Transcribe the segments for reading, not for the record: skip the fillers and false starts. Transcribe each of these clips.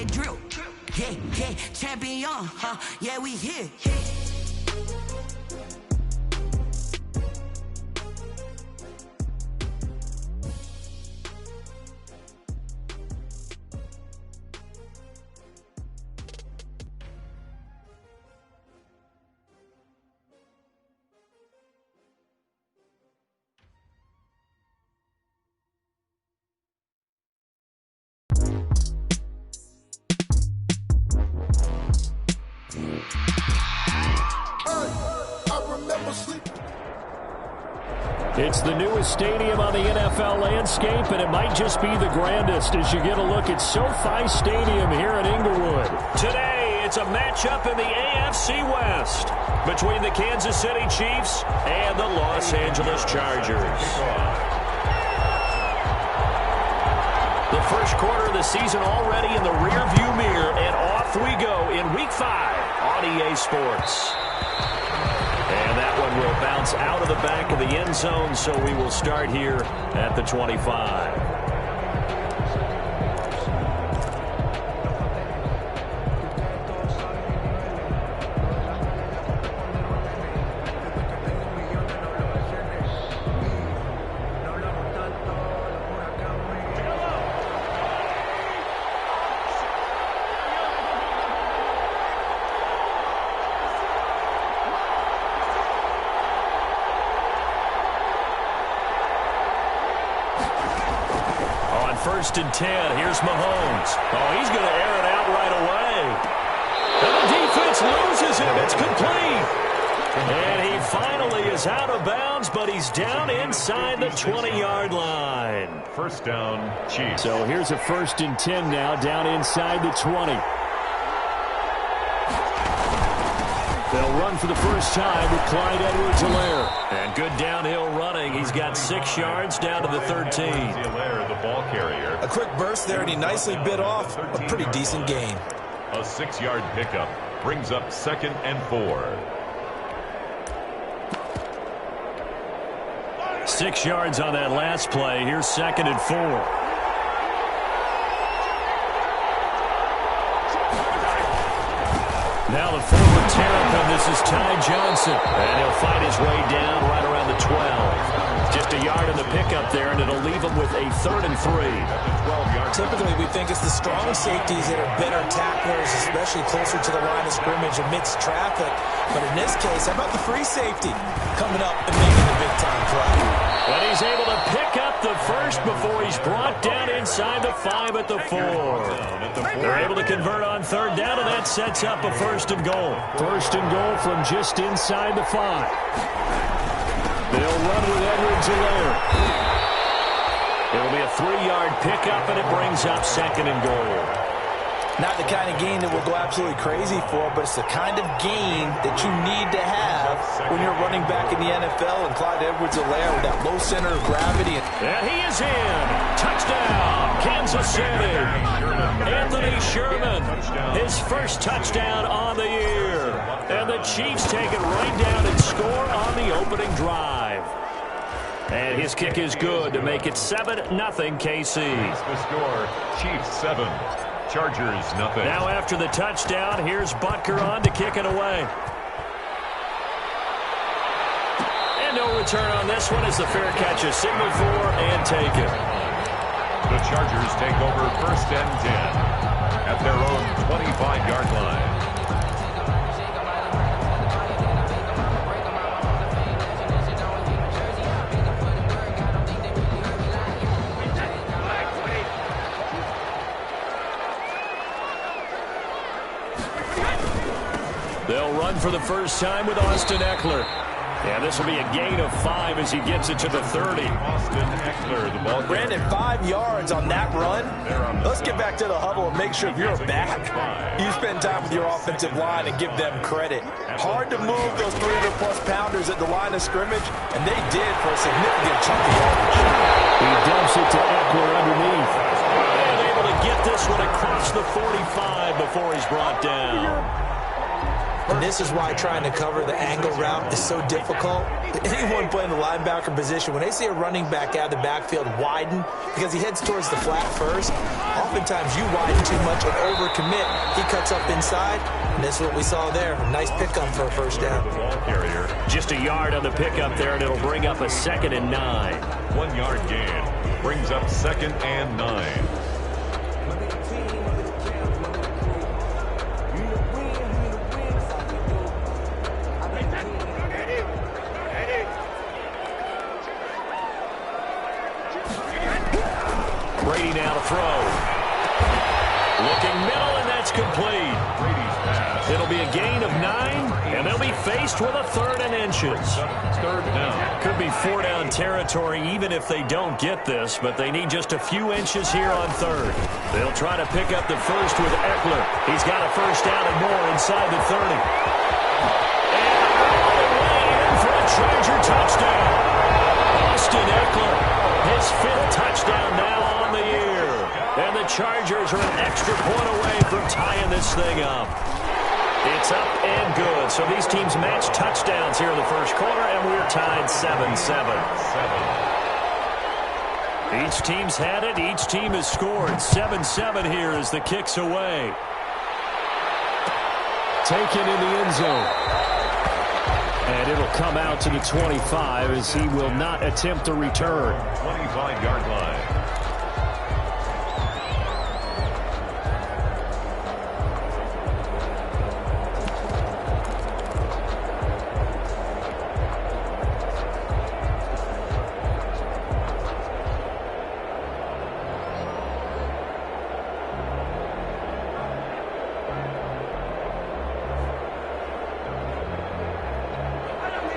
that drill. Yeah, yeah, champion, huh? Yeah, we here. It's the newest stadium on the NFL landscape, and it might just be the grandest as you get a look at SoFi Stadium here in Inglewood. Today, it's a matchup in the AFC West between the Kansas City Chiefs and the Los Angeles Chargers. The first quarter of the season already in the rearview mirror, and off we go in Week 5 on EA Sports. And that one will bounce out of the back of the end zone, so we will start here at the 25. First and 10. Here's Mahomes. Oh, he's going to air it out right away. And the defense loses him. It's complete. And he finally is out of bounds, but he's down inside the 20-yard line. First down, Chiefs. So here's a first and 10 now, down inside the 20. They'll run for the first time with Clyde Edwards-Helaire. And good downhill running. He's got 6 yards down to the 13. The ball carrier. A quick burst there, and he nicely bit off a pretty decent gain. A 6-yard pickup brings up 2nd and 4. 6 yards on that last play. Here's 2nd and 4. Now the forward terrapin, this is Ty Johnson. And he'll find his way down right around the 12. Just a yard in the pickup there, and it'll leave him with a 3rd and 3. Typically, we think it's the strong safeties that are better tacklers, especially closer to the line of scrimmage amidst traffic. But in this case, how about the free safety coming up and making the big-time play? And he's able to pick up the first before he's brought down inside the 5 at the 4. They're able to convert on 3rd down, and that sets up a 1st and goal. 1st and goal from just inside the 5. They'll run with Edwards-Helaire. It'll be a 3-yard pickup, and it brings up 2nd and goal. Not the kind of gain that we'll go absolutely crazy for, but it's the kind of gain that you need to have when you're running back in the NFL. And Clyde Edwards-Helaire with that low center of gravity. And he is in. Touchdown, Kansas City. Anthony Sherman, his first touchdown on the year. And the Chiefs take it right down and score on the opening drive. And his kick is good to make it 7-0 KC. The score, Chiefs 7. Chargers, nothing. Now after the touchdown, here's Butker on to kick it away. And no return on this one as the fair catch is signaled for and taken. The Chargers take over 1st and 10 at their own 25-yard line. They'll run for the first time with Austin Eckler. And this will be a gain of 5 as he gets it to the 30. Austin Eckler, the ball. Brandon, 5 yards on that run. Let's get back to the huddle and make sure if you're back, you spend time with your offensive line and give them credit. Hard to move those 300-plus pounders at the line of scrimmage, and they did for a significant chunk of yardage. He dumps it to Eckler underneath. And able to get this one across the 45 before he's brought down. And this is why trying to cover the angle route is so difficult. Anyone playing the linebacker position, when they see a running back out of the backfield widen because he heads towards the flat first, oftentimes you widen too much and overcommit. He cuts up inside, and this is what we saw there. A nice pickup for a first down. Just a yard on the pickup there, and it'll bring up a 2nd and 9. 1 yard gain brings up 2nd and 9. Brady now to throw. Looking middle, and that's complete. Brady's pass. It'll be a gain of 9, and they'll be faced with a 3rd and inches. 3rd down. Could be 4-down territory even if they don't get this, but they need just a few inches here on 3rd. They'll try to pick up the first with Eckler. He's got a first down and more inside the 30. And all the way in for a Charger touchdown. Austin Eckler, his 5th touchdown now on the year. And the Chargers are an extra point away from tying this thing up. It's up and good. So these teams match touchdowns here in the first quarter, and we're tied 7-7. Each team's had it. Each team has scored. 7-7 here as the kick's away. Taken in the end zone. And it'll come out to the 25 as he will not attempt to return. 25-yard line.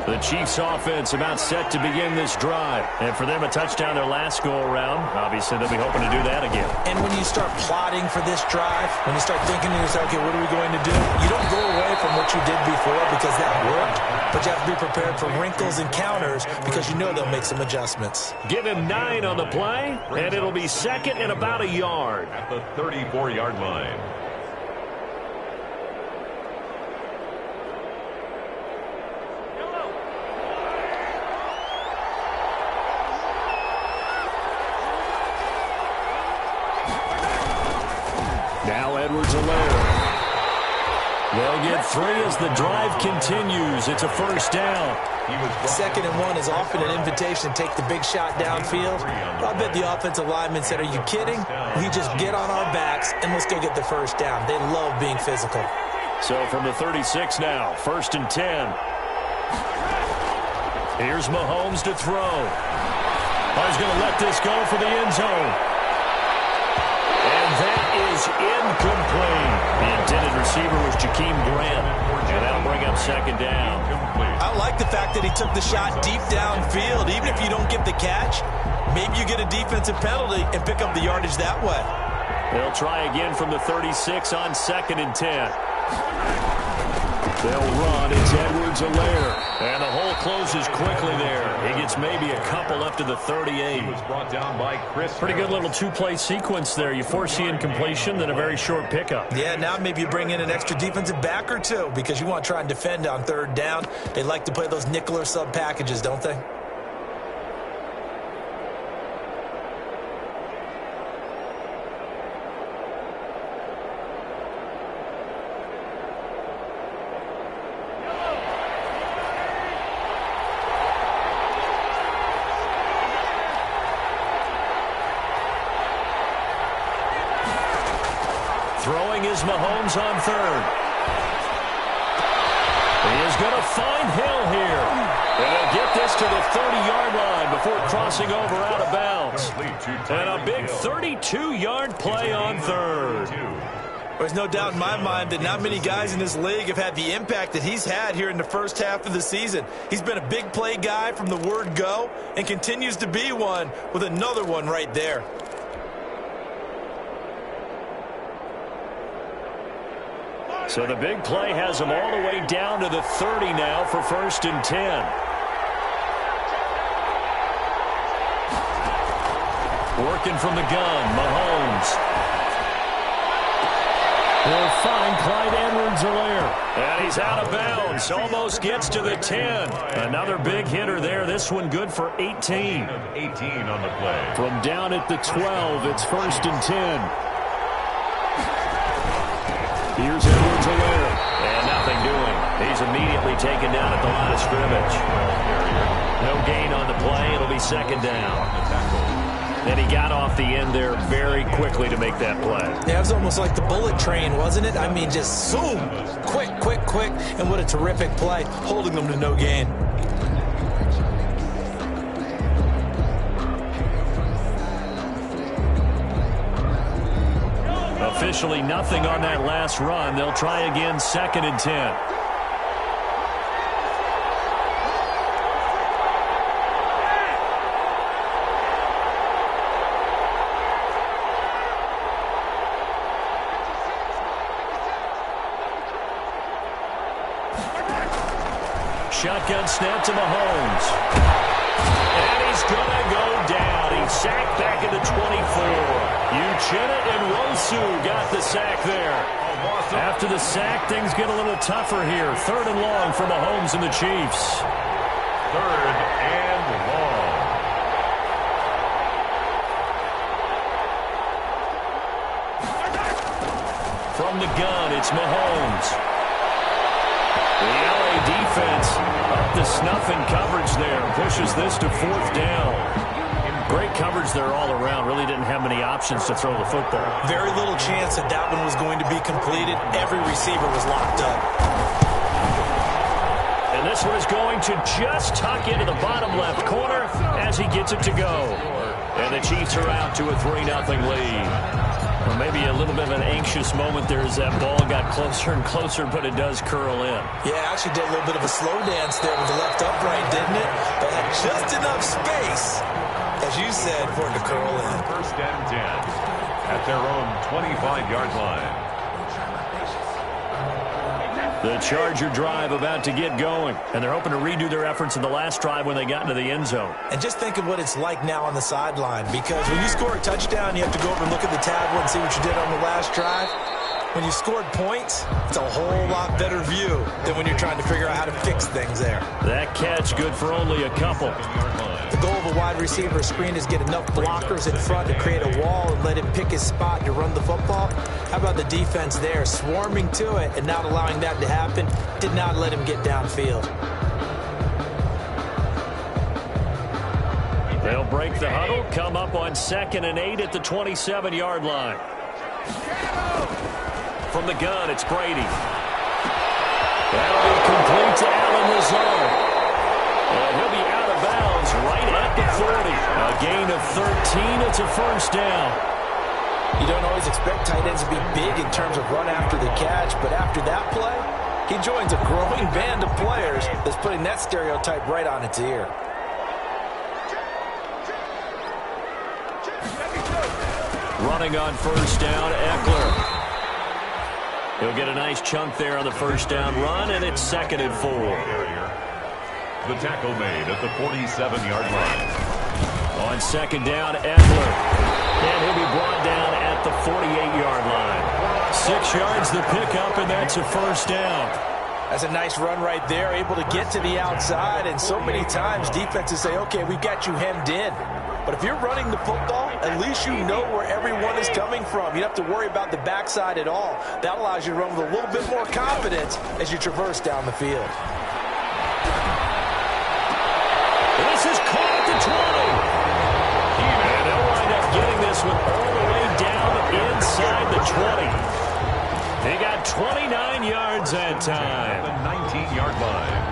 The Chiefs offense about set to begin this drive. And for them, a touchdown their last go-around. Obviously, they'll be hoping to do that again. And when you start plotting for this drive, when you start thinking to yourself, okay, what are we going to do? You don't go away from what you did before because that worked, but you have to be prepared for wrinkles and counters because you know they'll make some adjustments. Give him 9 on the play, and it'll be 2nd and about a yard. At the 34-yard line. They'll get 3 as the drive continues. It's a first down. 2nd and 1 is often an invitation to take the big shot downfield. I bet the offensive lineman said, are you kidding? We just get on our backs and let's go get the first down. They love being physical. So from the 36 now, 1st and 10. Here's Mahomes to throw. He's going to let this go for the end zone. And that is incomplete. The intended receiver was Jakeem Grant. And that'll bring up 2nd down. I like the fact that he took the shot deep downfield. Even if you don't get the catch, maybe you get a defensive penalty and pick up the yardage that way. They'll try again from the 36 on 2nd and 10. They'll run. It's Edwards-Helaire. And the hole closes quickly there. He gets maybe a couple up to the 38. He was brought down by Chris. Pretty good little 2-play sequence there. You force the incompletion, then a very short pickup. Yeah, now maybe you bring in an extra defensive back or 2 because you want to try and defend on 3rd down. They like to play those nickel or sub packages, don't they? Throwing is Mahomes on 3rd. He is going to find Hill here. And he'll get this to the 30-yard line before crossing over out of bounds. And a big 32-yard play on 3rd. There's no doubt in my mind that not many guys in this league have had the impact that he's had here in the first half of the season. He's been a big play guy from the word go and continues to be one with another one right there. So the big play has him all the way down to the 30 now for 1st and 10. Working from the gun, Mahomes. He'll find Clyde Edwards-Helaire. And he's out of bounds. Almost gets to the 10. Another big hitter there. This one good for 18. 18 on the play. From down at the 12, it's 1st and 10. Here's Edwards-Helaire. And nothing doing. He's immediately taken down at the line of scrimmage. No gain on the play. It'll be 2nd down. And he got off the end there very quickly to make that play. Yeah, it was almost like the bullet train, wasn't it? I mean, just zoom. Quick. And what a terrific play, holding them to no gain. Officially nothing on that last run. They'll try again, 2nd and 10. Shotgun snap to Mahomes. And he's going to go down. He's sacked back at the 24. Uchenna and Nwosu got the sack there. After the sack, things get a little tougher here. 3rd and long for Mahomes and the Chiefs. 3rd and long. From the gun, it's Mahomes. The LA defense up to snuff in coverage there. Pushes this to 4th down. Great coverage there all around. Really didn't have many options to throw the football. Very little chance that that one was going to be completed. Every receiver was locked up. And this one is going to just tuck into the bottom left corner as he gets it to go. And the Chiefs are out to a 3-0 lead. Well, maybe a little bit of an anxious moment there as that ball got closer and closer, but it does curl in. Yeah, actually did a little bit of a slow dance there with the left upright, didn't it? But had just enough space, as you said, for it to curl in. 1st and 10 at their own 25-yard line. The Charger drive about to get going, and they're hoping to redo their efforts in the last drive when they got into the end zone. And just think of what it's like now on the sideline, because when you score a touchdown, you have to go over and look at the tablet and see what you did on the last drive. When you scored points, it's a whole lot better view than when you're trying to figure out how to fix things there. That catch good for only a couple. The goal of a wide receiver screen is get enough blockers in front to create a wall and let him pick his spot to run the football. How about the defense there, swarming to it and not allowing that to happen? Did not let him get downfield. They'll break the huddle, come up on 2nd and 8 at the 27-yard line. From the gun, it's Brady. That'll be complete to Allen Lazard. And he'll be out of bounds right at the 40. A gain of 13. It's a 1st down. You don't always expect tight ends to be big in terms of run after the catch, but after that play, he joins a growing band of players that's putting that stereotype right on its ear. Running on 1st down, Eckler. He'll get a nice chunk there on the 1st down run, and it's 2nd and 4. The tackle made at the 47-yard line. On 2nd down, Eckler. And he'll be brought down at the 48-yard line. 6 yards the pickup, and that's a 1st down. That's a nice run right there, able to get to the outside, and so many times defenses say, okay, we've got you hemmed in. But if you're running the football, at least you know where everyone is coming from. You don't have to worry about the backside at all. That allows you to run with a little bit more confidence as you traverse down the field. This is caught at the 20. And they'll wind up getting this one all the way down inside the 20. They got 29 yards that time. The 19-yard line.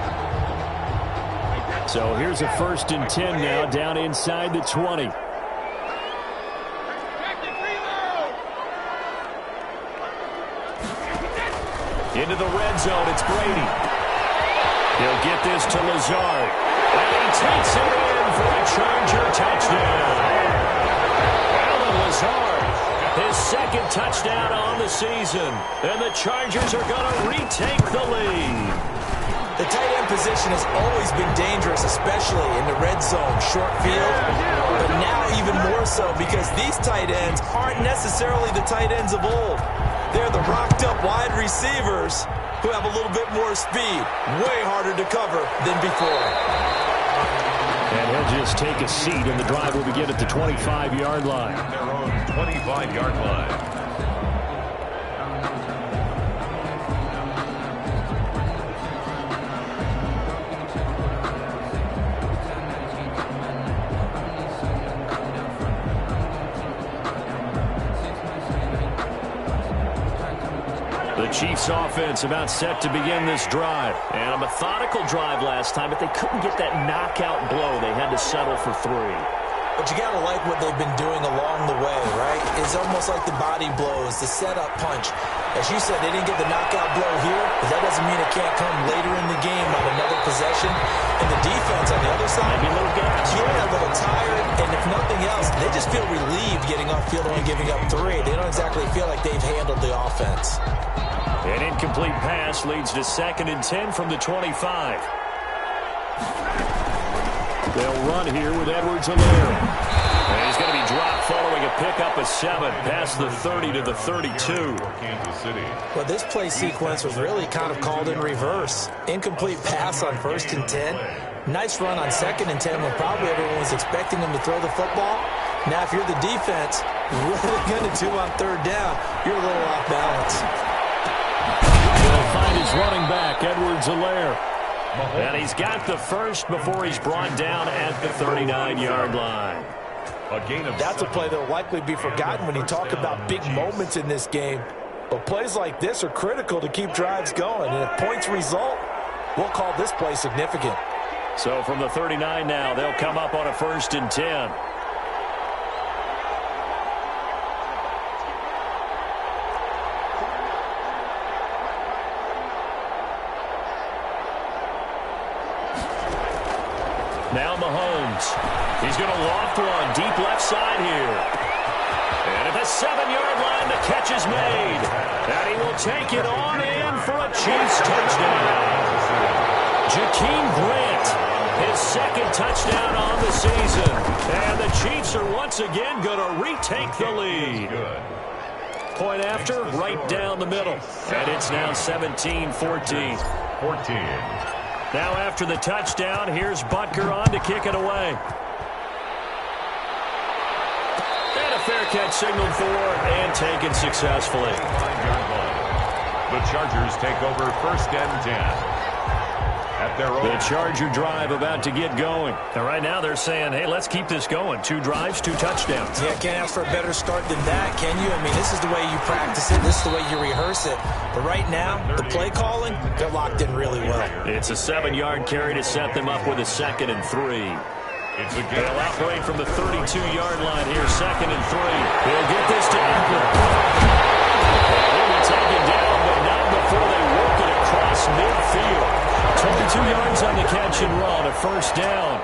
So here's a 1st and 10 now, down inside the 20. Into the red zone, it's Brady. He'll get this to Lazard. And he takes it in for a Charger touchdown. Allen Lazard, his 2nd touchdown on the season. And the Chargers are going to retake the lead. The tight end position has always been dangerous, especially in the red zone, short field. But now even more so because these tight ends aren't necessarily the tight ends of old. They're the rocked-up wide receivers who have a little bit more speed. Way harder to cover than before. And he'll just take a seat, and the drive will begin at the 25-yard line. Their own 25-yard line. The Chiefs offense about set to begin this drive. And a methodical drive last time, but they couldn't get that knockout blow. They had to settle for 3. But you got to like what they've been doing along the way, right? It's almost like the body blows, the setup punch. As you said, they didn't get the knockout blow here, but that doesn't mean it can't come later in the game on another possession. And the defense on the other side, maybe a little gas. Yeah, a little tired. And if nothing else, they just feel relieved getting off field and giving up 3. They don't exactly feel like they've handled the offense. An incomplete pass leads to 2nd and 10 from the 25. They'll run here with Edwards-Helaire. And he's going to be dropped following a pickup of 7 past the 30 to the 32. Kansas City. Well, this play sequence was really kind of called in reverse. Incomplete pass on 1st and 10. Nice run on 2nd and 10 when probably everyone was expecting him to throw the football. Now, if you're the defense, what are they going to do on 3rd down? You're a little off balance. He'll find his running back, Edwards-Helaire. And he's got the first before he's brought down at the 39-yard line. That's a play that will likely be forgotten when you talk about big moments in this game. But plays like this are critical to keep drives going. And if points result, we'll call this play significant. So from the 39 now, they'll come up on a 1st and 10. Now Mahomes. He's going to loft one deep left side here. And at the 7-yard line, the catch is made. And he will take it on in for a Chiefs touchdown. Jakeem Grant, his 2nd touchdown on the season. And the Chiefs are once again going to retake the lead. Point after, right down the middle. And it's now 17-14. Now after the touchdown, here's Butker on to kick it away. And a fair catch signaled for and taken successfully. The Chargers take over 1st and 10. At their own. The Charger drive about to get going. And right now they're saying, hey, let's keep this going. 2 drives, 2 touchdowns. Yeah, can't ask for a better start than that, can you? I mean, this is the way you practice it. This is the way you rehearse it. But right now, the play calling, they're locked in really well. It's a 7-yard carry to set them up with a 2nd and 3. They'll operate from the 32-yard line here, 2nd and 3. They'll get this to Eckler. He'll be taken down, but not before they work it across midfield. 22 yards on the catch and run, a 1st down.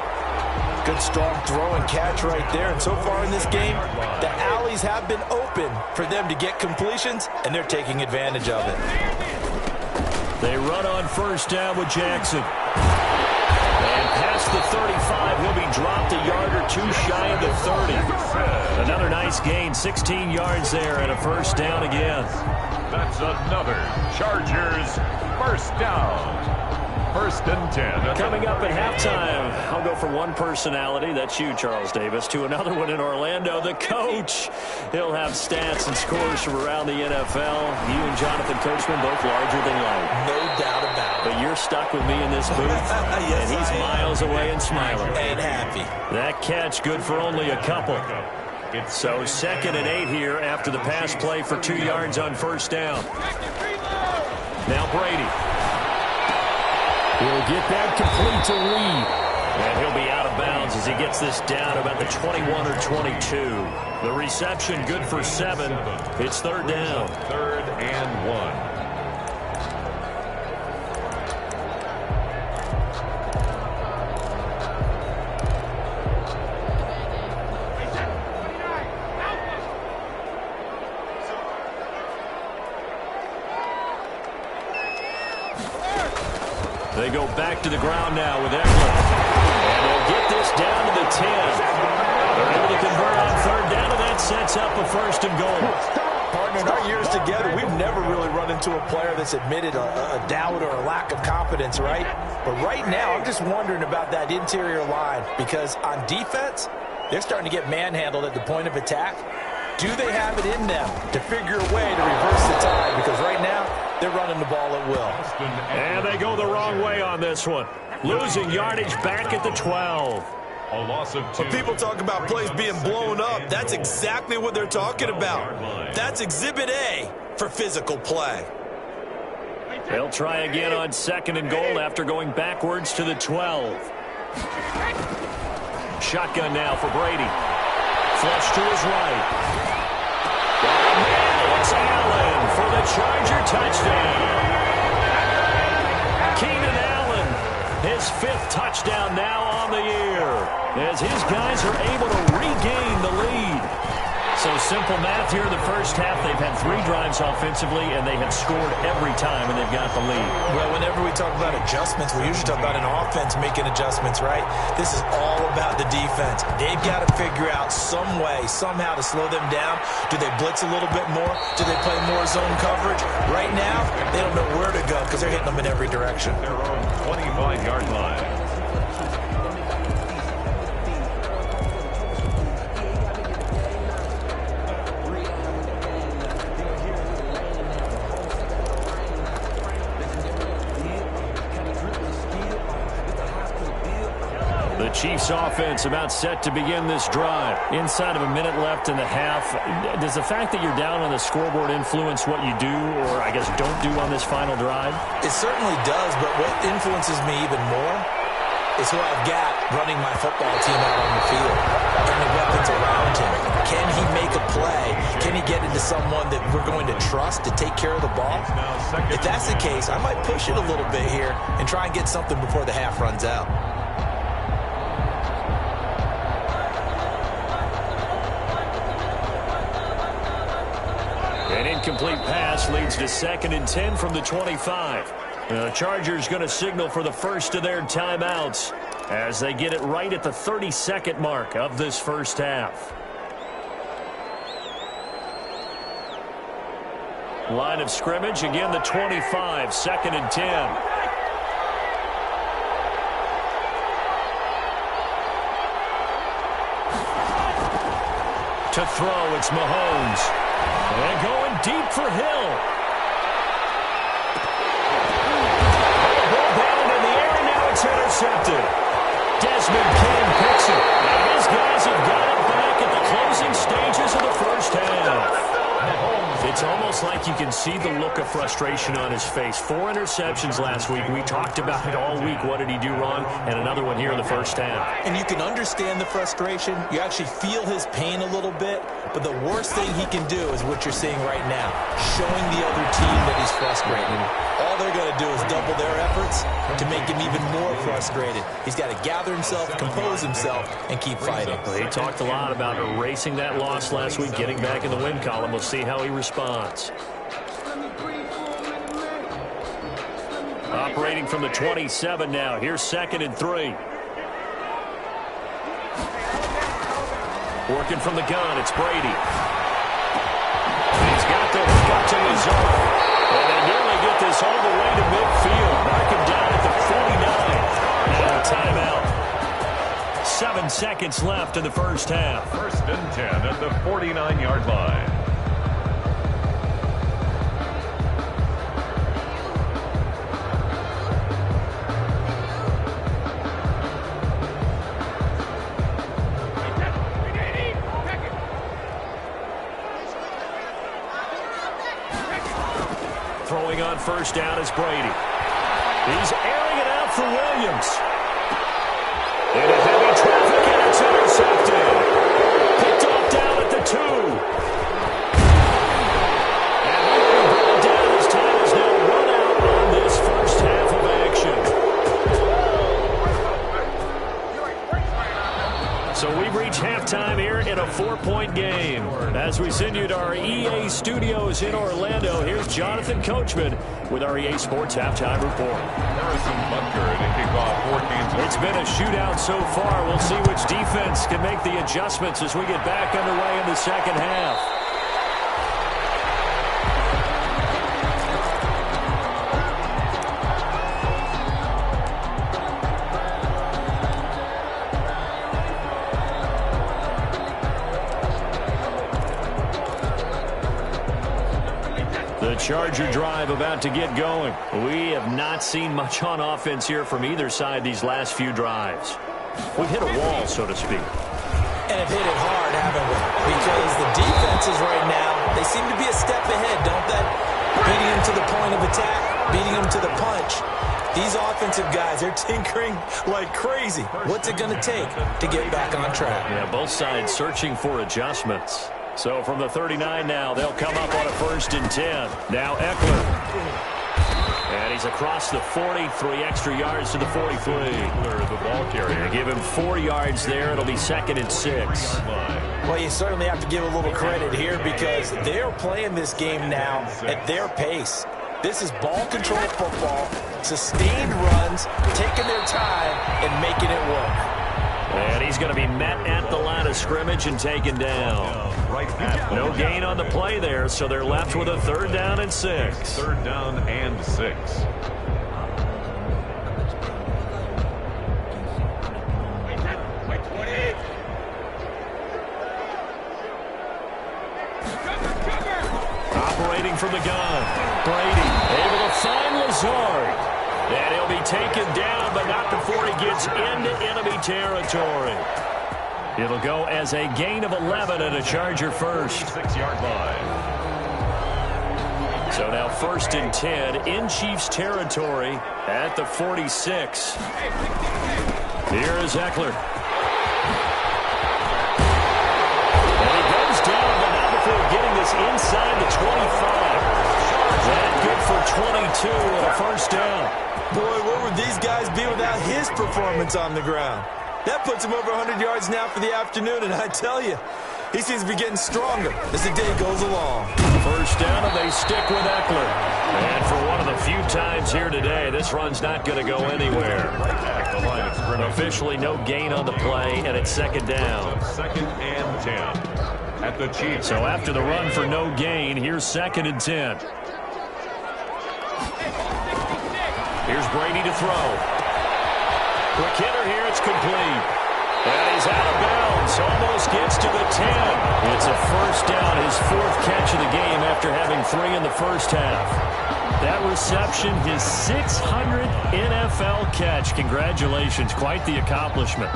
Good, strong throw and catch right there. And so far in this game, the alleys have been open for them to get completions, and they're taking advantage of it. They run on 1st down with Jackson. And past the 35, he'll be dropped a yard or 2 shy of the 30. Another nice gain, 16 yards there, and a 1st down again. That's another Chargers 1st down. 1st and 10. Coming up at halftime, I'll go from one personality, that's you, Charles Davis, to another one in Orlando, the coach. He'll have stats and scores from around the NFL. You and Jonathan Coachman, both larger than life. No doubt about it. But you're stuck with me in this booth, Yes, and he's miles away and smiling. Ain't happy. That catch good for only a couple. So 2nd and 8 here after the pass play for 2 yards on 1st down. Now Brady. He'll get that complete to Reed. And he'll be out of bounds as he gets this down about the 21 or 22. The reception good for 7. It's 3rd down. 3rd and 1. They go back to the ground now with Eckler. And they'll get this down to the 10. They're able to convert on 3rd down, and that sets up a 1st and goal. Partner, in our years together, we've never really run into a player that's admitted a doubt or a lack of confidence, right? But right now, I'm just wondering about that interior line because on defense, they're starting to get manhandled at the point of attack. Do they have it in them to figure a way to reverse the tide? Because right now, they're running the ball at will. And they go the wrong way on this one. Losing yardage back at the 12. A loss of 2. When people talk about plays being blown up, that's exactly what they're talking about. That's Exhibit A for physical play. They'll try again on 2nd and goal after going backwards to the 12. Shotgun now for Brady. Flush to his right. It's Allen for the Charger touchdown. Keenan Allen, his 5th touchdown now on the year, as his guys are able to regain the lead. So simple math here in the first half. They've had 3 drives offensively, and they have scored every time, and they've got the lead. Well, whenever we talk about adjustments, we usually talk about an offense making adjustments, right? This is all about the defense. They've got to figure out some way, somehow to slow them down. Do they blitz a little bit more? Do they play more zone coverage? Right now, they don't know where to go because they're hitting them in every direction. Their own 25-yard line. The Chiefs offense about set to begin this drive. Inside of a minute left in the half. Does the fact that you're down on the scoreboard influence what you do, or I guess don't do on this final drive? It certainly does, but what influences me even more is who I've got running my football team out on the field and the weapons around him. Can he make a play? Can he get into someone that we're going to trust to take care of the ball? If that's the case, I might push it a little bit here and try and get something before the half runs out. An incomplete pass leads to 2nd and 10 from the 25. The Chargers going to signal for the first of their timeouts as they get it right at the 32nd mark of this first half. Line of scrimmage, again the 25, 2nd and 10. To throw, it's Mahomes. And going deep for Hill. Ball down in the air, and now it's intercepted. Desmond King picks it. And his guys have got it back at the closing stages of the first half. It's almost like you can see the look of frustration on his face. 4 interceptions last week. We talked about it all week. What did he do wrong? And another one here in the first half. And you can understand the frustration. You actually feel his pain a little bit. But the worst thing he can do is what you're seeing right now, showing the other team that he's frustrated. All they're going to do is double their efforts to make him even more frustrated. He's got to gather himself, compose himself, and keep fighting. Well, he talked a lot about erasing that loss last week, getting back in the win column. We'll see how he responds. Operating from the 27 now. Here's 2nd and 3. Working from the gun, it's Brady. He's got the hook up to his own. And they nearly get this all the way to midfield. Mark him down at the 49. Now timeout. 7 seconds left in the first half. 1st and 10 at the 49-yard line. Throwing on first down is Brady. He's airing it out for Williams. Into heavy traffic, and it's intercepted. Picked off down at the 2. And the ball down as time is now run out on this first half of action. So we've reached halftime here in a 4-point game. As we send you to our EA studios in Orlando, here's Jonathan Coachman with our EA Sports Halftime Report. Harrison Butker to kick off 4 games. It's been a shootout so far. We'll see which defense can make the adjustments as we get back underway in the second half. Charger drive about to get going. We have not seen much on offense here from either side these last few drives. We've hit a wall, so to speak. And have hit it hard, haven't we? Because the defenses right now, they seem to be a step ahead, don't they? Beating them to the point of attack, beating them to the punch. These offensive guys, they're tinkering like crazy. What's it going to take to get back on track? Yeah, both sides searching for adjustments. So from the 39 now, they'll come up on a 1st and 10. Now Eckler. And he's across the 40, 3 extra yards to the 43. The ball carrier. Give him 4 yards there. It'll be 2nd and 6. Well, you certainly have to give a little credit here because they're playing this game now at their pace. This is ball control football, sustained runs, taking their time and making it work. And he's going to be met at the line of scrimmage and taken down. No gain on the play there, so they're left with a 3rd down and 6. 3rd down and 6. Operating from the gun. Brady able to find Lazard. And he'll be taken down, but not before he gets into enemy territory. It'll go as a gain of 11 and a Charger first. 6-yard line. So now 1st and 10 in Chiefs territory at the 46. Here is Eckler. And he goes down, but not before getting this inside the 25. That good for 22 and a 1st down. Boy, what would these guys be without his performance on the ground? That puts him over 100 yards now for the afternoon, and I tell you, he seems to be getting stronger as the day goes along. 1st down, and they stick with Eckler. And for one of the few times here today, this run's not going to go anywhere. At the line of scrimmage. Officially no gain on the play, and it's 2nd down. 2nd and 10. At the Chiefs. So after the run for no gain, here's 2nd and 10. Here's Brady to throw. Quick hitter here, it's complete. And he's out of bounds, almost gets to the 10. It's a 1st down, his 4th catch of the game after having 3 in the 1st half. That reception, his 600th NFL catch. Congratulations, quite the accomplishment.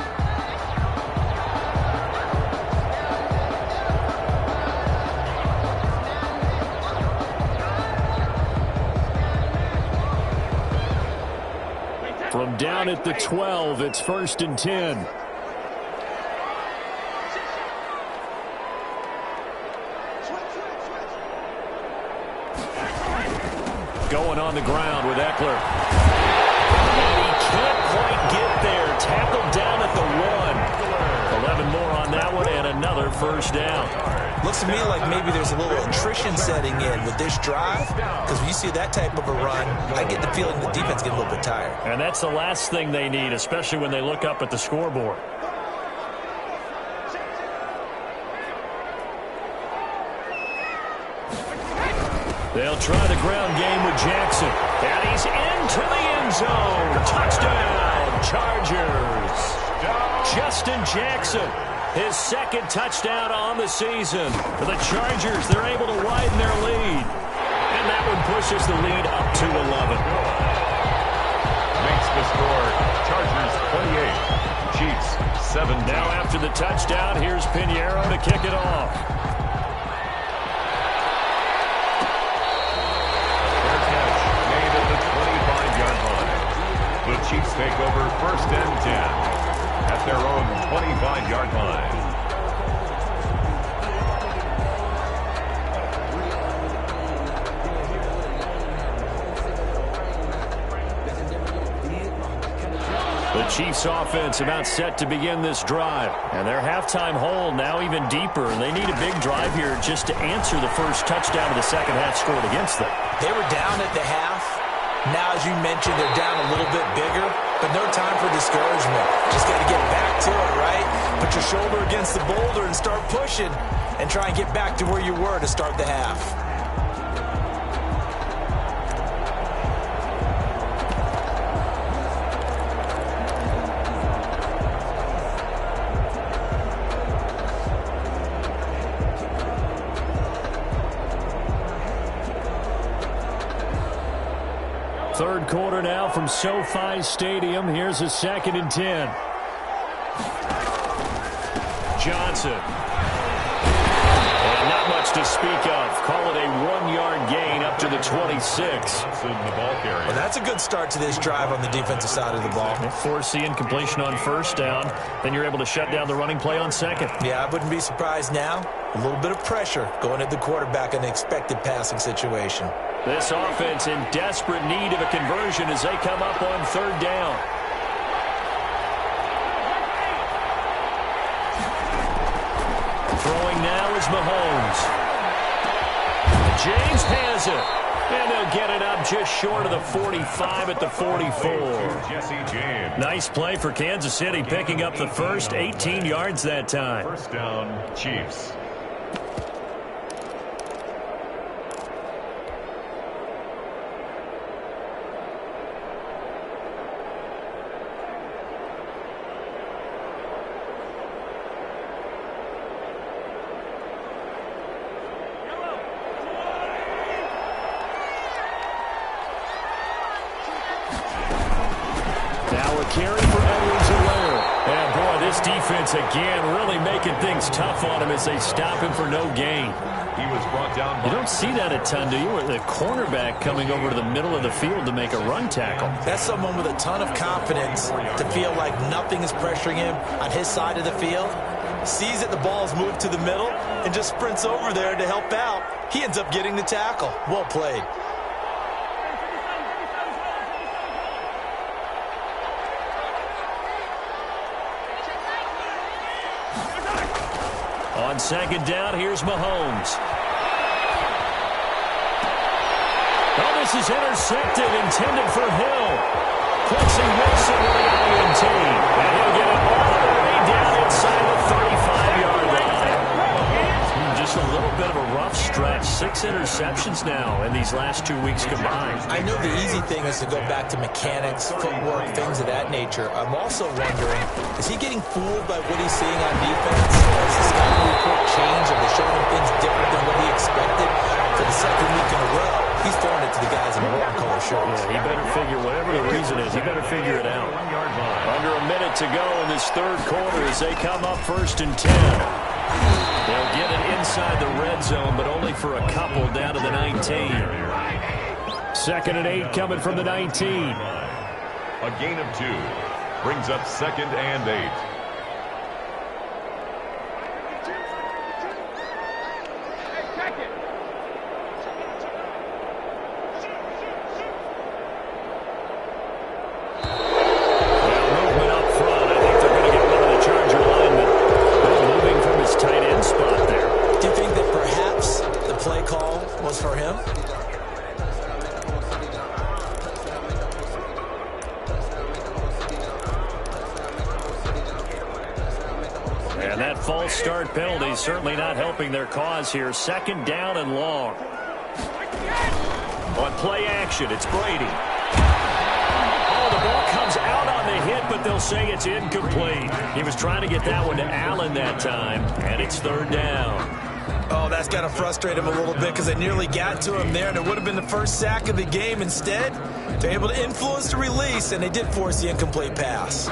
From down at the 12, it's 1st and 10. Going on the ground with Eckler. And he can't quite get there. Tackled down at the 1. 11 more on that one and another 1st down. Looks to me like maybe there's a little attrition setting in with this drive, because when you see that type of a run, I get the feeling the defense gets a little bit tired. And that's the last thing they need, especially when they look up at the scoreboard. They'll try the ground game with Jackson. And he's into the end zone. Touchdown, Chargers. Justin Jackson, his 2nd touchdown on the season. For the Chargers, they're able to widen their lead. And that one pushes the lead up to 11. Makes the score Chargers 28, Chiefs 7. Now after the touchdown, here's Pinheiro to kick it off. Fair catch made at the 25-yard line. The Chiefs take over 1st and 10 at their own 25-yard line. The Chiefs offense about set to begin this drive. And their halftime hole now even deeper. And they need a big drive here just to answer the 1st touchdown of the 2nd half scored against them. They were down at the half. Now, as you mentioned, they're down a little bit bigger, but no time for discouragement. Just got to get back to it, right? Put your shoulder against the boulder and start pushing and try and get back to where you were to start the half. Third quarter now from SoFi Stadium. Here's a 2nd and 10. Johnson. And not much to speak of. Call it a 1-yard gain up to the 26. Well, that's a good start to this drive on the defensive side of the ball. Force the incompletion on first down. Then you're able to shut down the running play on second. Yeah, I wouldn't be surprised now. A little bit of pressure going at the quarterback in an expected passing situation. This offense in desperate need of a conversion as they come up on third down. Throwing now is Mahomes. James has it. And they'll get it up just short of the 45 at the 44. Nice play for Kansas City, picking up the first, 18 yards that time. First down, Chiefs. Carry for Edwards-Helaire. And boy, this defense again really making things tough on him as they stop him for no gain. He was brought down. You don't see that a ton, do you? With the cornerback coming over to the middle of the field to make a run tackle. That's someone with a ton of confidence to feel like nothing is pressuring him on his side of the field. Sees that the ball is moved to the middle and just sprints over there to help out. He ends up getting the tackle. Well played. On second down, here's Mahomes. Oh, this is intercepted, intended for Hill. Quincy Wilson with the INT. And he'll get it all the way down inside the 35-yard line. Just a little bit of a rough stretch. 6 interceptions now in these last 2 weeks combined. I know the easy thing is to go back to mechanics, footwork, things of that nature. I'm also wondering, is he getting fooled by what he's seeing on defense? Has the scouting report changed? Are they showing him things different than what he expected? For the second week in a row, he's throwing it to the guys in the wrong color shirts. Yeah, he better figure, whatever the reason is, he better figure it out. Under a minute to go in this third quarter as they come up 1st and 10. They'll get it inside the red zone, but only for a couple down to the 19. 2nd and 8 coming from the 19. A gain of 2 brings up 2nd and 8. And that false start penalty certainly not helping their cause here. 2nd down and long. On play action, it's Brady. Oh, the ball comes out on the hit, but they'll say it's incomplete. He was trying to get that one to Allen that time, and it's 3rd down. Oh, that's got to frustrate him a little bit because they nearly got to him there, and it would have been the first sack of the game. Instead, they're able to influence the release, and they did force the incomplete pass.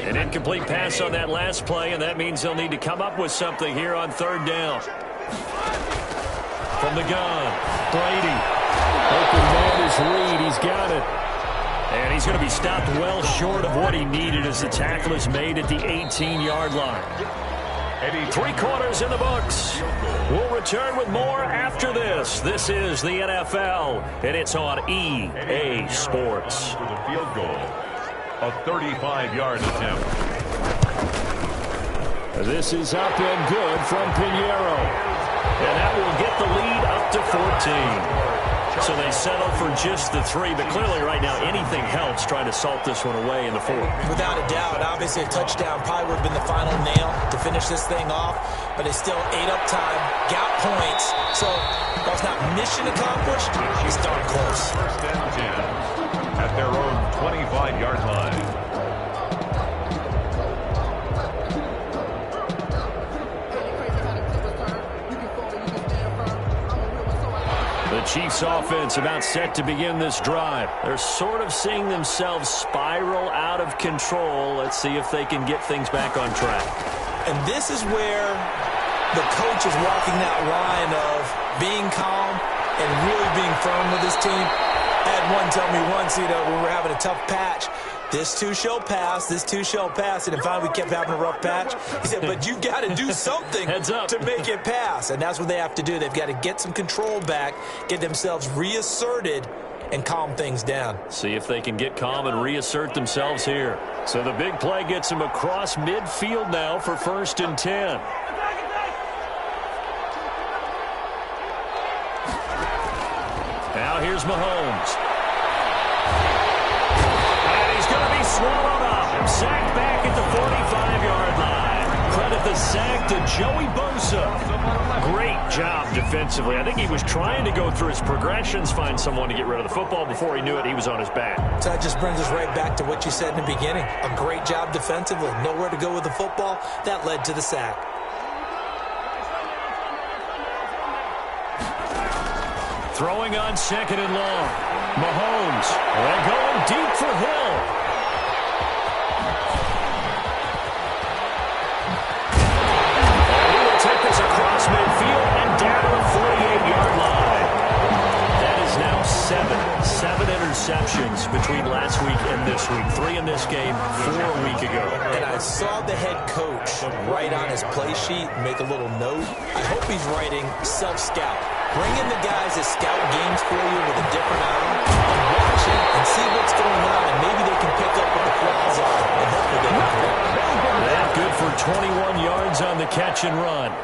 An incomplete pass on that last play, and that means they'll need to come up with something here on 3rd down. From the gun, Brady. Open man is Reed. He's got it. And he's going to be stopped well short of what he needed as the tackle is made at the 18-yard line. 3 quarters in the books. We'll return with more after this. This is the NFL, and it's on EA Sports. For the field goal, a 35-yard attempt. This is up and good from Pinheiro. And that will get the lead up to 14. So they settle for just the 3, but clearly right now anything helps trying to salt this one away in the 4th. Without a doubt, obviously a touchdown probably would have been the final nail to finish this thing off, but it's still ate up time, got points, so while it's not mission accomplished, it's darn close. 1st and 10 at their own 25-yard line. The Chiefs offense about set to begin this drive. They're sort of seeing themselves spiral out of control. Let's see if they can get things back on track. And this is where the coach is walking that line of being calm and really being firm with his team. I had one tell me once, when we were having a tough patch, this too shall pass, this too shall pass. And finally we kept having a rough patch. He said, but you got to do something to make it pass. And that's what they have to do. They've got to get some control back, get themselves reasserted, and calm things down. See if they can get calm and reassert themselves here. So the big play gets them across midfield now for 1st and 10. Now here's Mahomes. And he's going to be swallowed up. Sacked back at the 45-yard line. Credit the sack to Joey Bosa. Great job defensively. I think he was trying to go through his progressions, find someone to get rid of the football. Before he knew it, he was on his back. So that just brings us right back to what you said in the beginning. A great job defensively. Nowhere to go with the football. That led to the sack. Throwing on 2nd and long. Mahomes. They're going deep for Hill. And he will take this across midfield and down to the 48-yard line. That is now 7 interceptions between last week and this week. 3 in this game, 4 a week ago. And I saw the head coach write on his play sheet, make a little note. I hope he's writing self-scout. Bring in the guys that scout games for you with a different eye and watch it and see what's going on. And maybe they can pick up what the flaws are and hopefully they can correct. That good for 21 yards on the catch and run.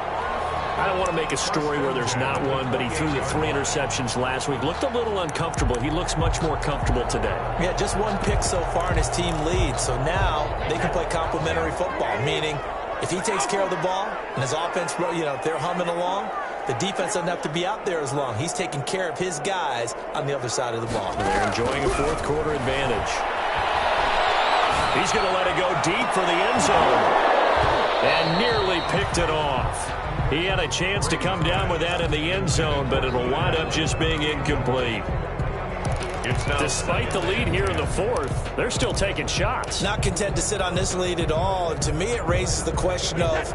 I don't want to make a story where there's not one, but he threw the 3 interceptions last week. Looked a little uncomfortable. He looks much more comfortable today. Yeah, just 1 pick so far and his team leads. So now they can play complementary football, meaning if he takes care of the ball and his offense, if they're humming along, the defense doesn't have to be out there as long. He's taking care of his guys on the other side of the ball. They're enjoying a 4th quarter advantage. He's going to let it go deep for the end zone. And nearly picked it off. He had a chance to come down with that in the end zone, but it'll wind up just being incomplete. Despite the lead here in the 4th, they're still taking shots. Not content to sit on this lead at all. And to me, it raises the question of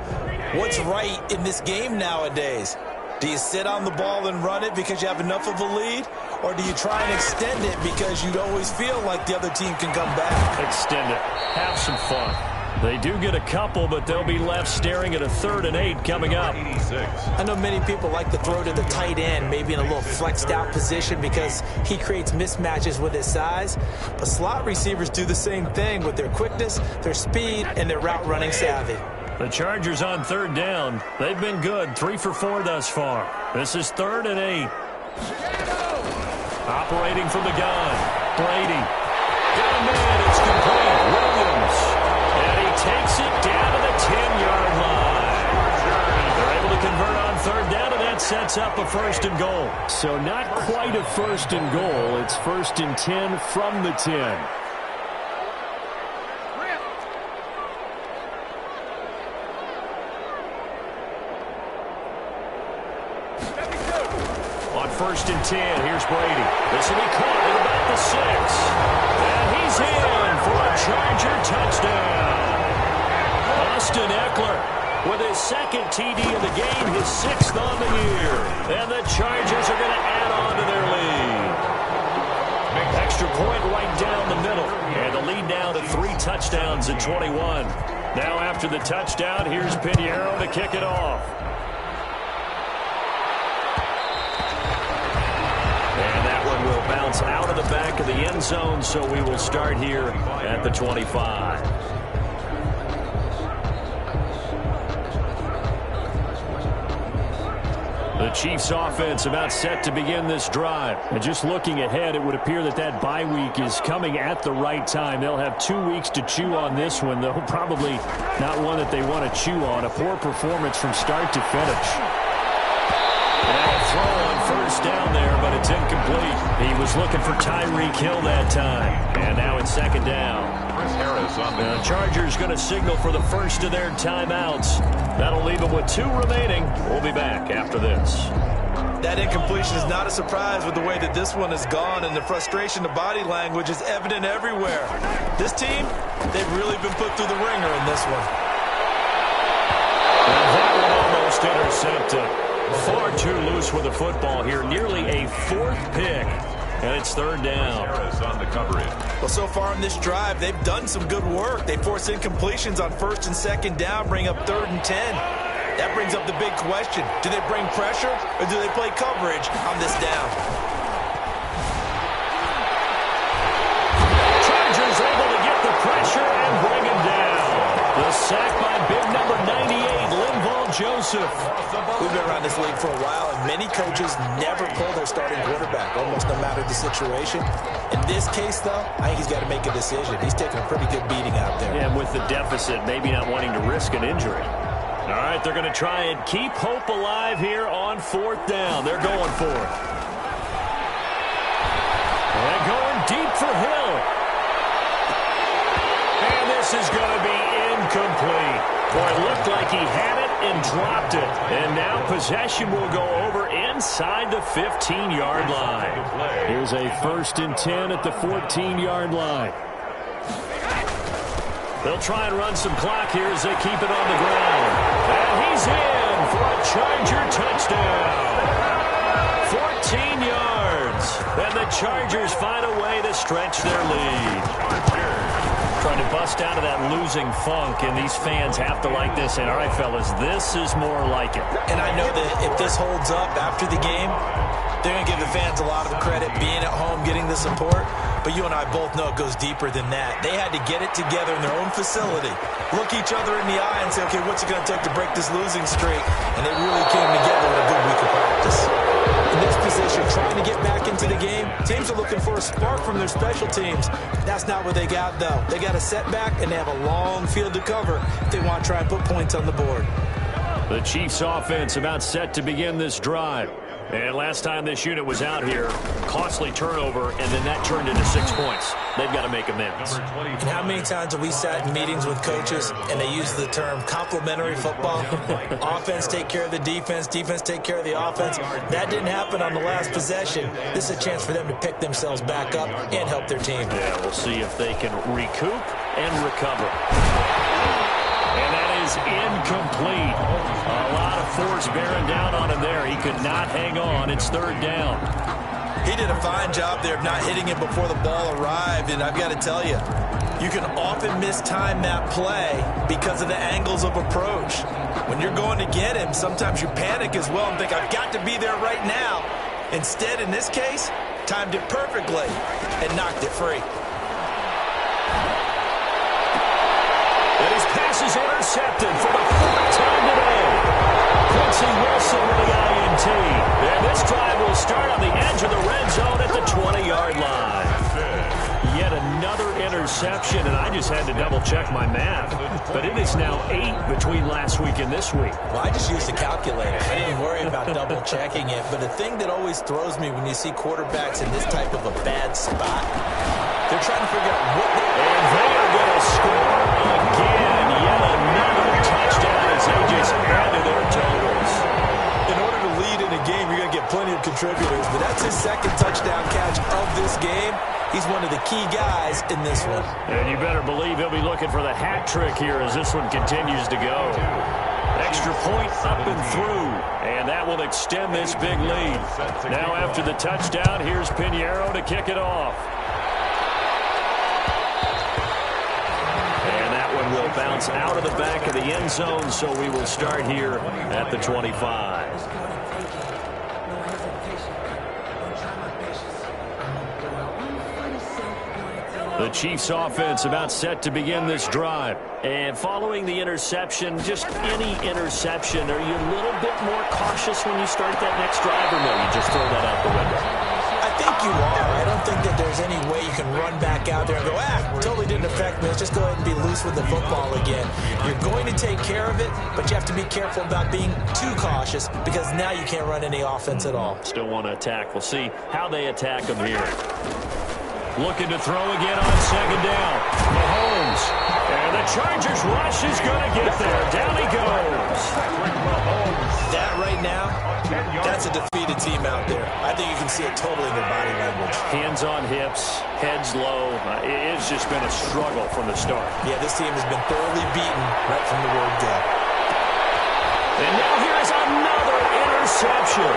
what's right in this game nowadays. Do you sit on the ball and run it because you have enough of a lead? Or do you try and extend it because you'd always feel like the other team can come back? Extend it. Have some fun. They do get a couple, but they'll be left staring at a 3rd and 8 coming up. I know many people like to throw to the tight end, maybe in a little flexed out position because he creates mismatches with his size. But slot receivers do the same thing with their quickness, their speed, and their route running savvy. The Chargers on 3rd down. They've been good, 3 for 4 thus far. This is 3rd and 8. Operating from the gun, Brady. Got a man, it's complete. Williams. And he takes it down to the 10-yard line. They're able to convert on 3rd down, and that sets up a 1st and goal. So not quite a 1st and goal. It's 1st and 10 from the 10. On 1st and 10, here's Brady. This will be caught at about the 6. And he's in for a Charger touchdown. Austin Eckler with his 2nd TD of the game, his 6th on the year. And the Chargers are going to add on to their lead. Extra point right down the middle. And the lead now to 3 touchdowns at 21. Now after the touchdown, here's Pinheiro to kick it off. Will bounce out of the back of the end zone, so we will start here at the 25. The Chiefs offense about set to begin this drive. And just looking ahead, it would appear that that bye week is coming at the right time. They'll have 2 weeks to chew on this one, though probably not one that they want to chew on. A poor performance from start to finish. And a throw on 1st down there, but it's incomplete. He was looking for Tyreek Hill that time. And now it's 2nd down. The Chargers going to signal for the first of their timeouts. That'll leave them with 2 remaining. We'll be back after this. That incompletion is not a surprise with the way that this one has gone, and the frustration, the body language is evident everywhere. This team, they've really been put through the ringer in this one. And that one almost intercepted. Far too loose with the football here. Nearly a fourth pick. And it's third down. On the coverage. Well, so far on this drive, they've done some good work. They force incompletions on first and second down, bring up 3rd and 10. That brings up the big question. Do they bring pressure or do they play coverage on this down? Chargers able to get the pressure and bring him down. The sack by big number 98, Linval Joseph. We've been around this league for a while, and many coaches never pull their starting quarterback, almost no matter the situation. In this case, though, I think he's got to make a decision. He's taking a pretty good beating out there. And with the deficit, maybe not wanting to risk an injury. All right, they're going to try and keep hope alive here on 4th down. They're going for it. And going deep for Hill. And this is going to be incomplete. Boy, it looked like he had it and dropped it. And now possession will go over inside the 15-yard line. Here's a 1st and 10 at the 14-yard line. They'll try and run some clock here as they keep it on the ground. And he's in for a Charger touchdown. 14 yards. And the Chargers find a way to stretch their lead. Trying to bust out of that losing funk, and these fans have to like this. And all right, fellas, this is more like it. And I know that if this holds up after the game, they're going to give the fans a lot of credit being at home, getting the support. But you and I both know it goes deeper than that. They had to get it together in their own facility, look each other in the eye and say, okay, what's it going to take to break this losing streak? And they really came together with a good week of practice. In this position, trying to get back into the game, teams are looking for a spark from their special teams. That's not what they got, though. They got a setback, and they have a long field to cover if they want to try and put points on the board. The Chiefs offense about set to begin this drive. And last time this unit was out here, costly turnover, and then that turned into 6 points. They've got to make amends. And how many times have we sat in meetings with coaches and they use the term complementary football? Offense take care of the defense, defense take care of the offense. That didn't happen on the last possession. This is a chance for them to pick themselves back up and help their team. Yeah, we'll see if they can recoup and recover. And that is incomplete. A lot of force bearing down on him there. He could not hang on. It's 3rd down. He did a fine job there of not hitting it before the ball arrived, and I've got to tell you, you can often mistime that play because of the angles of approach. When you're going to get him, sometimes you panic as well and think, I've got to be there right now. Instead, in this case, timed it perfectly and knocked it free. And his pass is intercepted for the 4th time today. Quincy Wilson with the INT. And this drive will start on the edge of the red zone at the 20-yard line. Yet another interception, and I just had to double-check my math. But it is now 8 between last week and this week. Well, I just used a calculator. I didn't worry about double-checking it. But the thing that always throws me when you see quarterbacks in this type of a bad spot, they're trying to figure out what they... And they are going to score again. Yet another touchdown as they just add to their totals. In order to lead in a game, you're going to get plenty of contributors. But that's his 2nd touchdown catch of this game. He's one of the key guys in this one. And you better believe he'll be looking for the hat trick here as this one continues to go. Extra point up and through. And that will extend this big lead. Now after the touchdown, here's Pinheiro to kick it off. And that one will bounce out of the back of the end zone, so we will start here at the 25. The Chiefs offense about set to begin this drive. And following the interception, just any interception, are you a little bit more cautious when you start that next drive, or no, you just throw that out the window? I think you are. I don't think that there's any way you can run back out there and go, totally didn't affect me. Let's just go ahead and be loose with the football again. You're going to take care of it, but you have to be careful about being too cautious because now you can't run any offense at all. Still want to attack. We'll see how they attack them here. Looking to throw again on 2nd down. Mahomes. And the Chargers rush is going to get there. Down he goes. that right now, that's a defeated team out there. I think you can see it totally in their body language. Hands on hips, heads low. It's just been a struggle from the start. Yeah, this team has been thoroughly beaten right from the word go. And now here is another interception.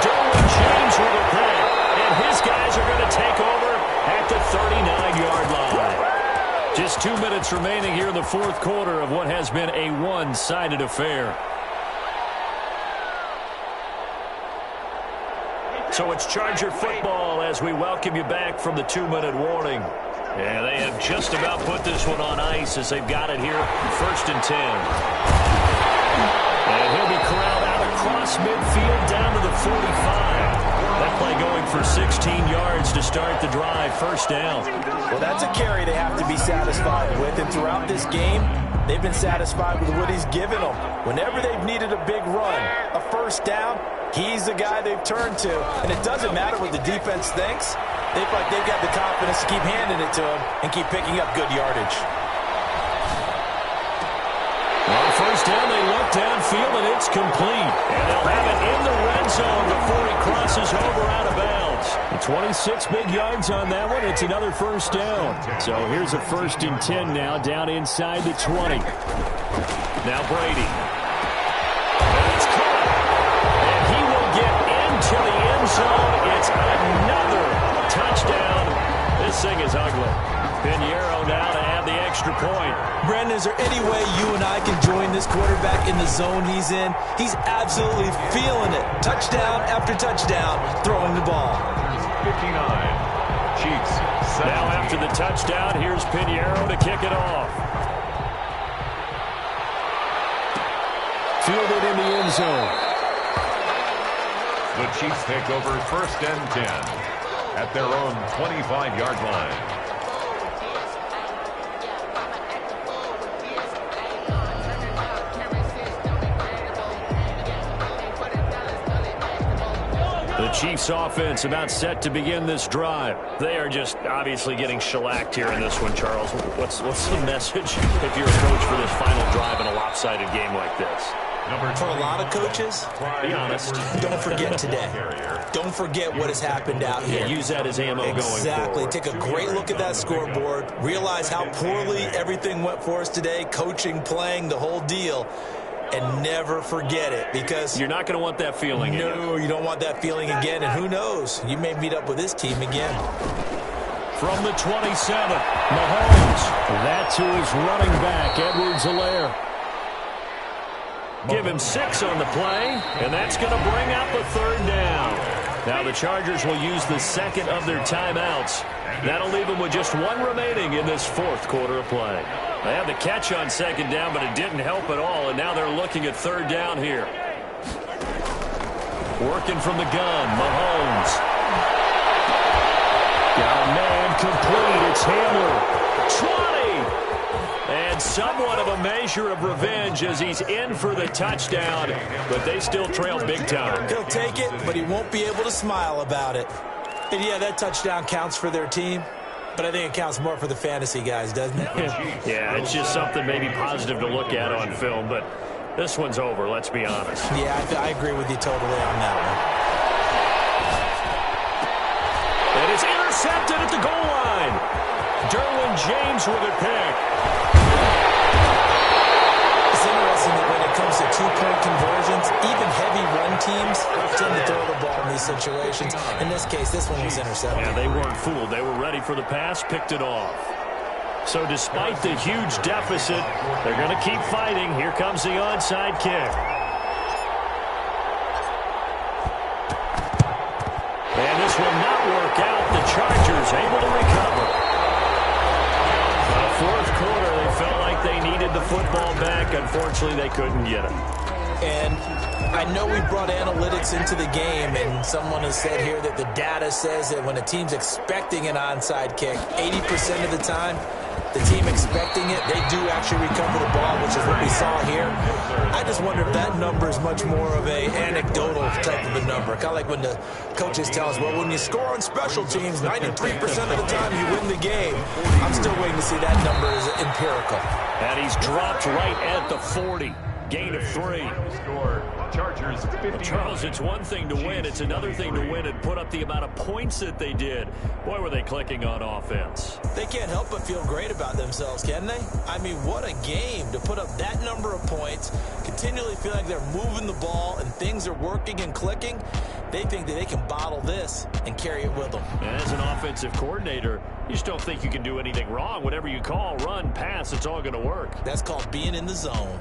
Derwin James with a pick, and his guys are going to take over at the 39-yard line. Just 2 minutes remaining here in the fourth quarter of what has been a one-sided affair. So it's Charger football as we welcome you back from the 2-minute warning. Yeah, they have just about put this one on ice as they've got it here, 1st and 10. And he'll be corralled out across midfield down to the 45. That play going for 16 yards to start the drive, 1st down. Well, that's a carry they have to be satisfied with. And throughout this game, they've been satisfied with what he's given them. Whenever they've needed a big run, a 1st down, he's the guy they've turned to. And it doesn't matter what the defense thinks. They feel like they've got the confidence to keep handing it to him and keep picking up good yardage. On 1st down, they look downfield, and it's complete. And they'll have it in the red zone before he crosses over out of bounds. 26 big yards on that one. It's another 1st down. So here's a 1st and 10 now, down inside the 20. Now Brady. And it's caught. And he will get into the end zone. It's another touchdown. This thing is ugly. Pinheiro now to have the extra point. Brandon, is there any way you and I can join this quarterback in the zone he's in? He's absolutely feeling it. Touchdown after touchdown, throwing the ball. 59. Chiefs. 17. Now after the touchdown, here's Pinheiro to kick it off. Fielded in the end zone. The Chiefs take over 1st and 10 at their own 25-yard line. The Chiefs offense about set to begin this drive. They are just obviously getting shellacked here in this one, Charles. What's the message if you're a coach for this final drive in a lopsided game like this? For a lot of coaches, be honest. Don't forget today. Don't forget what has happened out here. Yeah, use that as ammo going forward. Exactly. Take a great look at that scoreboard. Realize how poorly everything went for us today. Coaching, playing, the whole deal. And never forget it, because you're not going to want that feeling again. No, you don't want that feeling again. And who knows? You may meet up with this team again. From the 27, Mahomes. That's who is running back, Edwards-Helaire. Give him 6 on the play, and that's going to bring up a 3rd down. Now the Chargers will use the 2nd of their timeouts. That'll leave them with just 1 remaining in this 4th quarter of play. They had the catch on 2nd down, but it didn't help at all, and now they're looking at 3rd down here. Working from the gun, Mahomes. Got a man complete. It's Hamler. 20! And somewhat of a measure of revenge as he's in for the touchdown, but they still trail big time. He'll take it, but he won't be able to smile about it. And yeah, that touchdown counts for their team, but I think it counts more for the fantasy guys, doesn't it? Yeah, it's just something maybe positive to look at on film, but this one's over, let's be honest. Yeah, I agree with you totally on that one. And it's intercepted at the goal line. Derwin James with a pick. It's interesting that when it comes to 2-point conversions, even heavy run teams tend to throw the ball in these situations. In this case, this one was intercepted. Yeah, they weren't fooled. They were ready for the pass, picked it off. So despite the huge deficit, they're going to keep fighting. Here comes the onside kick. And this will not work out. The Chargers able to recover. Fourth quarter, they felt like they needed the football back. Unfortunately, they couldn't get it. And I know we brought analytics into the game, and someone has said here that the data says that when a team's expecting an onside kick, 80% of the time, the team expecting it, they do actually recover the ball, which is what we saw here. I just wonder if that number is much more of a anecdotal type of a number. Kind of like when the coaches tell us, well, when you score on special teams, 93% of the time you win the game. I'm still waiting to see that number is empirical. And he's dropped right at the 40. Gain of 3. Score, Chargers 50. Charles, it's one thing to win. It's another thing to win and put up the amount of points that they did. Boy, were they clicking on offense. They can't help but feel great about themselves, can they? I mean, what a game to put up that number of points, continually feel like they're moving the ball and things are working and clicking. They think that they can bottle this and carry it with them. And as an offensive coordinator, you just don't think you can do anything wrong. Whatever you call, run, pass, it's all going to work. That's called being in the zone.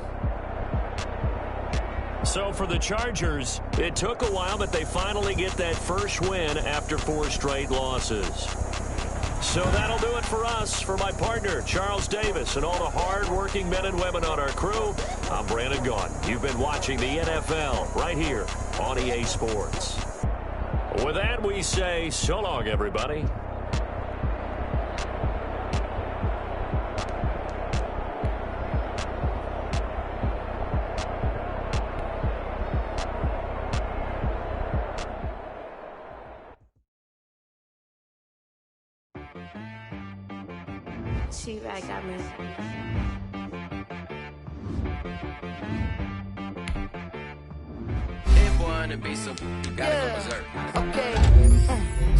So for the Chargers, it took a while, but they finally get that first win after 4 straight losses. So that'll do it for us. For my partner, Charles Davis, and all the hard-working men and women on our crew, I'm Brandon Gaudin. You've been watching the NFL right here on EA Sports. With that, we say so long, everybody. She-Rag got me. It wanna be so you gotta go berserk. Okay.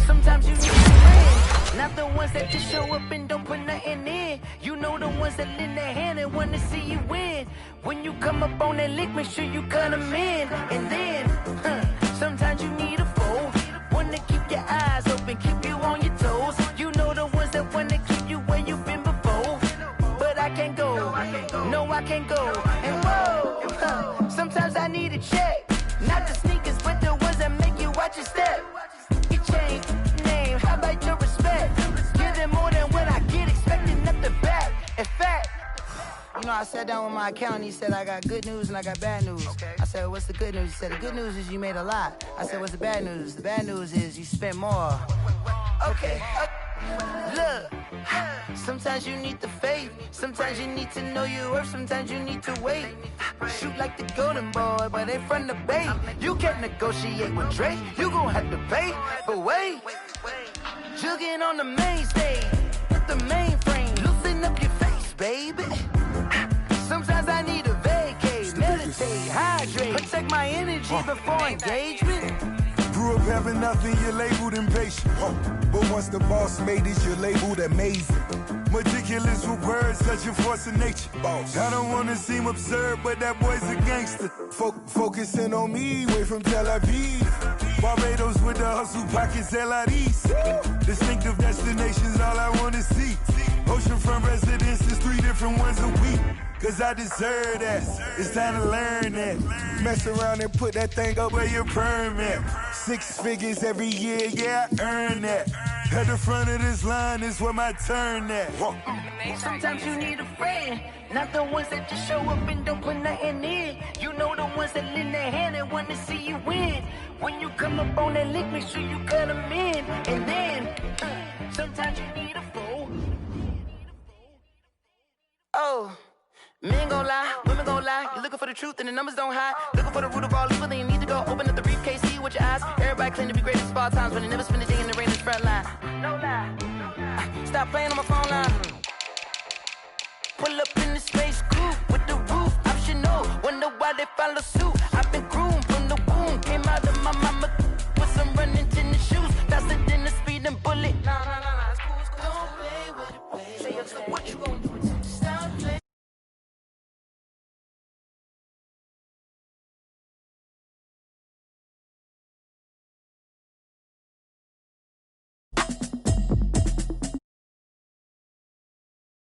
Sometimes you need friends, not the ones that just show up and don't put nothing in. You know the ones that lend their hand and wanna see you win. When you come up on that lick, make sure you cut them in. And then, sometimes you need a foe, one to keep your eyes open, keep you on your toes. You know the ones that wanna keep you where you've been before. But I can't go, no I can't go. And whoa, sometimes I need a check. Not the sneakers, but the ones that make you watch your step. Your chain, name, how about your respect? Give them more than what I get, expecting nothing back. In fact, you know, I sat down with my accountant. He said, I got good news and I got bad news. Okay. I said, what's the good news? He said, the good news is you made a lot. I said, what's the bad news? The bad news is you spent more. okay. Look, sometimes you need the faith. Sometimes you need to know your worth. Sometimes you need to wait. Shoot like the golden boy, but they from the bay. You can't negotiate with Drake. You gon' have to pay. But wait, jugging on the main stage with the mainframe. Loosen up your face, baby. Sometimes I need a vacate, meditate, hydrate, protect my energy before engagement. Grew up having nothing, you're labeled impatient. But once the boss made it, you're labeled amazing. Meticulous with words, such a force of nature. I don't wanna seem absurd, but that boy's a gangster. Focusing on me, way from Tel Aviv. Barbados with the hustle pockets, LIDs. Distinctive destinations, all I wanna see. Oceanfront residences, 3 different ones a week. Cause I deserve that, it's time to learn that. Mess around and put that thing up where your permit. 6 figures every year, yeah, I earn that. At the front of this line is where my turn at. Sometimes you need a friend, not the ones that just show up and don't put nothing in. You know the ones that lend their hand and want to see you win. When you come up on that lick, make sure you cut them in. And then, sometimes you need a foe. Oh. Men gon' lie, women gon' lie. You're looking for the truth and the numbers don't hide. Looking for the root of all evil, then you need to go open up the briefcase, see with your eyes. Everybody claim to be greatest of all times, but they never spend a day in the rain in the front line. No lie. Stop playing on my phone line. Pull up in the space coupe with the roof optional. Wonder why they follow suit.